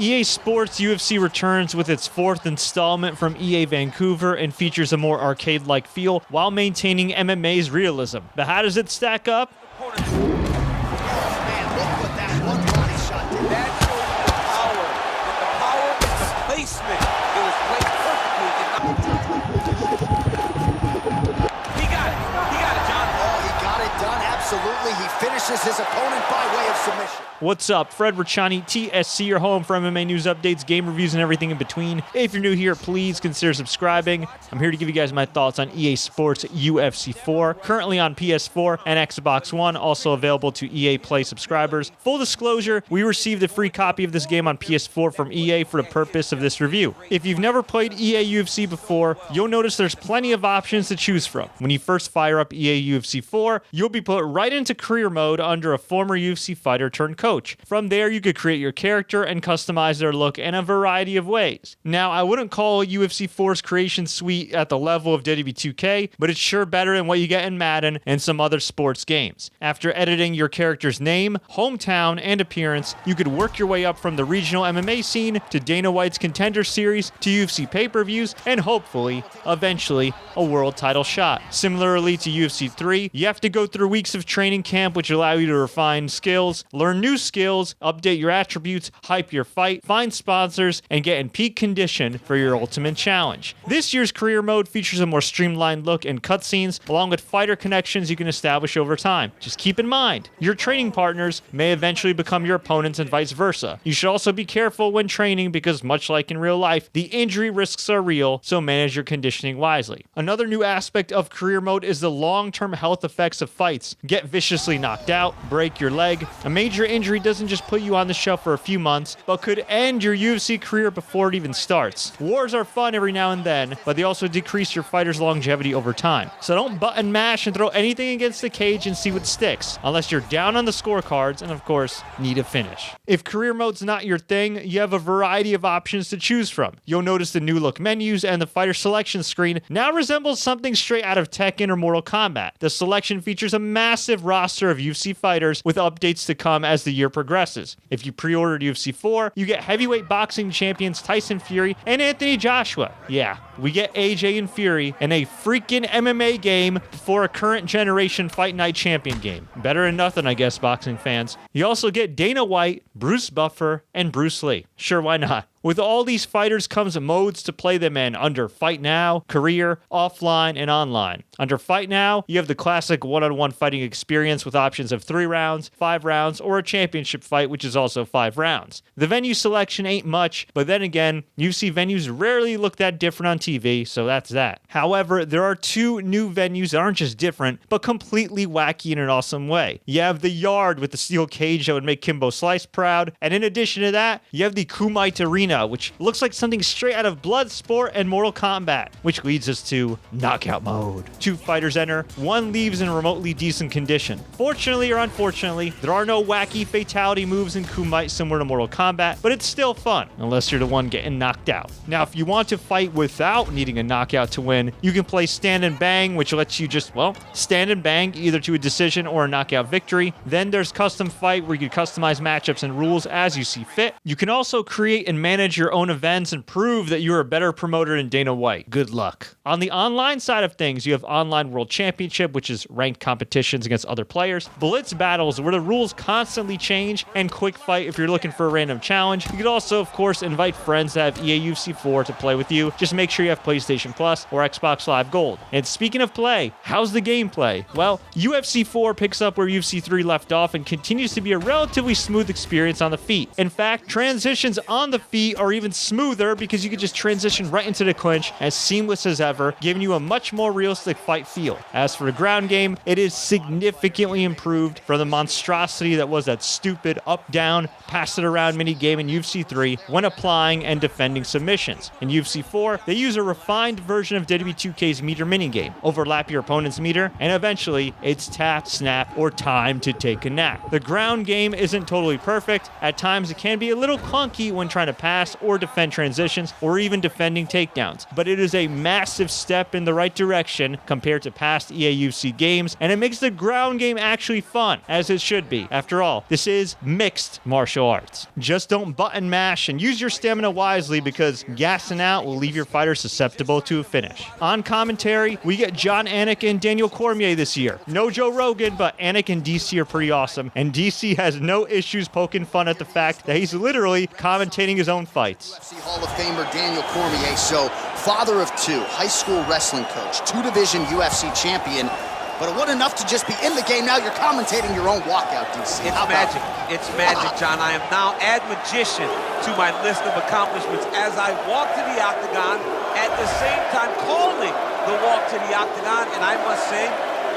EA Sports UFC returns with its 4th installment from EA Vancouver and features a more arcade-like feel while maintaining MMA's realism. But how does it stack up? Absolutely, he finishes his opponent by way of submission. What's up? Fred Richani, TSC, your home for MMA news updates, game reviews, and everything in between. If you're new here, please consider subscribing. I'm here to give you guys my thoughts on EA Sports UFC 4, currently on PS4 and Xbox One, also available to EA Play subscribers. Full disclosure, we received a free copy of this game on PS4 from EA for the purpose of this review. If you've never played EA UFC before, you'll notice there's plenty of options to choose from. When you first fire up EA UFC 4, you'll be put right into career mode under a former UFC fighter turned coach. From there, you could create your character and customize their look in a variety of ways. Now, I wouldn't call UFC 4's creation suite at the level of WWE2K, but it's sure better than what you get in Madden and some other sports games. After editing your character's name, hometown, and appearance, you could work your way up from the regional MMA scene to Dana White's Contender Series to UFC pay-per-views and hopefully, eventually, a world title shot. Similarly to UFC 3, you have to go through weeks of training camp which allow you to refine skills, learn new skills, update your attributes, hype your fight, find sponsors, and get in peak condition for your ultimate challenge. This year's career mode features a more streamlined look and cutscenes, along with fighter connections you can establish over time. Just keep in mind, your training partners may eventually become your opponents and vice versa. You should also be careful when training because much like in real life, the injury risks are real, so manage your conditioning wisely. Another new aspect of career mode is the long-term health effects of fights. Get viciously knocked out, break your leg. A major injury doesn't just put you on the shelf for a few months, but could end your UFC career before it even starts. Wars are fun every now and then, but they also decrease your fighter's longevity over time. So don't button mash and throw anything against the cage and see what sticks, unless you're down on the scorecards and, of course, need a finish. If career mode's not your thing, you have a variety of options to choose from. You'll notice the new look menus and the fighter selection screen now resembles something straight out of Tekken or Mortal Kombat. The selection features a massive roster of UFC fighters with updates to come as the year progresses. If you pre-ordered UFC 4, you get heavyweight boxing champions Tyson Fury and Anthony Joshua. Yeah, we get AJ and Fury in a freaking MMA game for a current generation Fight Night champion game. Better than nothing, I guess, boxing fans. You also get Dana White, Bruce Buffer, and Bruce Lee. Sure, why not? With all these fighters comes modes to play them in under Fight Now, Career, Offline, and Online. Under Fight Now, you have the classic one-on-one fighting experience with options of 3 rounds, 5 rounds, or a championship fight, which is also 5 rounds. The venue selection ain't much, but then again, UFC venues rarely look that different on TV, so that's that. However, there are 2 new venues that aren't just different, but completely wacky in an awesome way. You have the Yard with the steel cage that would make Kimbo Slice proud, and in addition to that, you have the Kumite Arena, which looks like something straight out of Bloodsport and Mortal Kombat, which leads us to Knockout Mode. 2 fighters enter, 1 leaves in remotely decent condition. Fortunately or unfortunately, there are no wacky fatality moves in Kumite similar to Mortal Kombat, but it's still fun, unless you're the one getting knocked out. Now, if you want to fight without needing a knockout to win, you can play Stand and Bang, which lets you just, stand and bang either to a decision or a knockout victory. Then there's Custom Fight, where you can customize matchups and rules as you see fit. You can also create and manage your own events and prove that you're a better promoter than Dana White. Good luck. On the online side of things, you have Online World Championship, which is ranked competitions against other players, Blitz Battles, where the rules constantly change, and Quick Fight if you're looking for a random challenge. You could also, of course, invite friends that have EA UFC 4 to play with you. Just make sure you have PlayStation Plus or Xbox Live Gold. And speaking of play, how's the gameplay? Well, UFC 4 picks up where UFC 3 left off and continues to be a relatively smooth experience on the feet. In fact, transitions on the feet are even smoother because you can just transition right into the clinch as seamless as ever, giving you a much more realistic fight feel. As for the ground game, it is significantly improved from the monstrosity that was that stupid up-down, pass-it-around mini-game in UFC 3 when applying and defending submissions. In UFC 4, they use a refined version of WWE2K's meter minigame. Overlap your opponent's meter, and eventually, it's tap, snap, or time to take a nap. The ground game isn't totally perfect. At times, it can be a little clunky when trying to pass pass or defend transitions, or even defending takedowns. But it is a massive step in the right direction compared to past EA UFC games, and it makes the ground game actually fun, as it should be. After all, this is mixed martial arts. Just don't button mash and use your stamina wisely, because gassing out will leave your fighter susceptible to a finish. On commentary, we get John Anik and Daniel Cormier this year. No Joe Rogan, but Anik and DC are pretty awesome, and DC has no issues poking fun at the fact that he's literally commentating his own fights. UFC Hall of Famer Daniel Cormier, so father of two, high school wrestling coach, two-division UFC champion. But it wasn't enough to just be in the game. Now you're commentating your own walkout, DC. It's magic. It's magic, John. I am now add magician to my list of accomplishments as I walk to the octagon, at the same time calling the walk to the octagon. And I must say,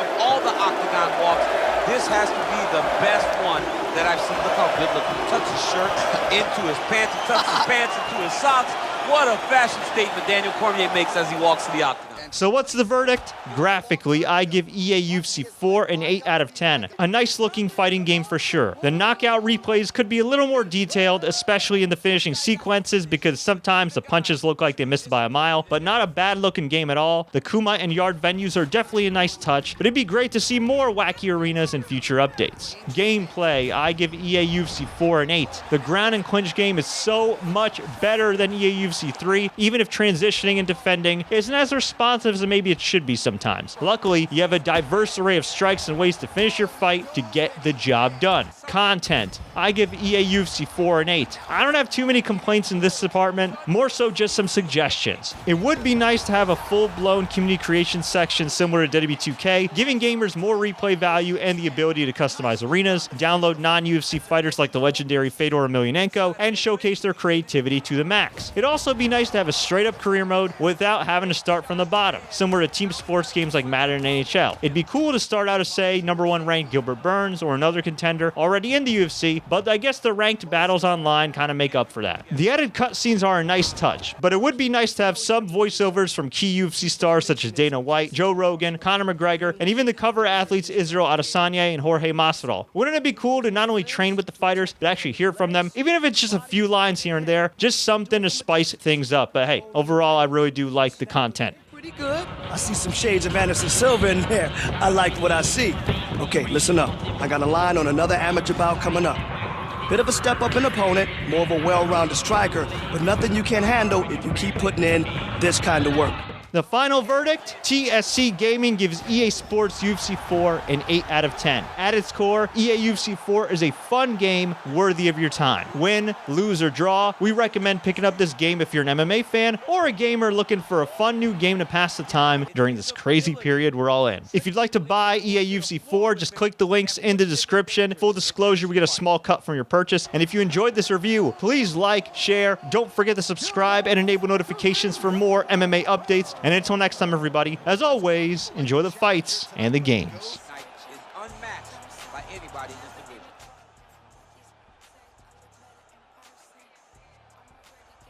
of all the octagon walks, this has to be the best one that I've seen. Look how good looking. He tucks his shirt into his pants. He tucks his pants into his socks. What a fashion statement Daniel Cormier makes as he walks to the octagon. So what's the verdict? Graphically, I give EA UFC 4 an 8 out of 10. A nice looking fighting game for sure. The knockout replays could be a little more detailed, especially in the finishing sequences, because sometimes the punches look like they missed by a mile, but not a bad looking game at all. The Kumite and Yard venues are definitely a nice touch, but it'd be great to see more wacky arenas in future updates. Gameplay, I give EA UFC 4 an 8. The ground and clinch game is so much better than EA UFC 3, even if transitioning and defending isn't as responsive as maybe it should be sometimes. Luckily, you have a diverse array of strikes and ways to finish your fight to get the job done. Content, I give EA UFC 4 an 8. I don't have too many complaints in this department, more so just some suggestions. It would be nice to have a full-blown community creation section similar to WWE2K, giving gamers more replay value and the ability to customize arenas, download non-UFC fighters like the legendary Fedor Emelianenko, and showcase their creativity to the max. It'd also be nice to have a straight-up career mode without having to start from the bottom, similar to team sports games like Madden and NHL. It'd be cool to start out as, say, #1 ranked Gilbert Burns or another contender already in the UFC, but I guess the ranked battles online kind of make up for that. The added cutscenes are a nice touch, but it would be nice to have some voiceovers from key UFC stars such as Dana White, Joe Rogan, Conor McGregor, and even the cover athletes Israel Adesanya and Jorge Masvidal. Wouldn't it be cool to not only train with the fighters, but actually hear from them, even if it's just a few lines here and there, just something to spice things up. But hey, overall, I really do like the content. Pretty good. I see some shades of Anderson Silva in there. I like what I see. Okay, listen up. I got a line on another amateur bout coming up. Bit of a step up in opponent, more of a well-rounded striker, but nothing you can't handle if you keep putting in this kind of work. The final verdict, TSC Gaming gives EA Sports UFC 4 an 8 out of 10. At its core, EA UFC 4 is a fun game worthy of your time. Win, lose, or draw, we recommend picking up this game if you're an MMA fan or a gamer looking for a fun new game to pass the time during this crazy period we're all in. If you'd like to buy EA UFC 4, just click the links in the description. Full disclosure, we get a small cut from your purchase. And if you enjoyed this review, please like, share, don't forget to subscribe and enable notifications for more MMA updates. And until next time, everybody, as always, enjoy the fights and the games. Is unmatched by anybody in this division.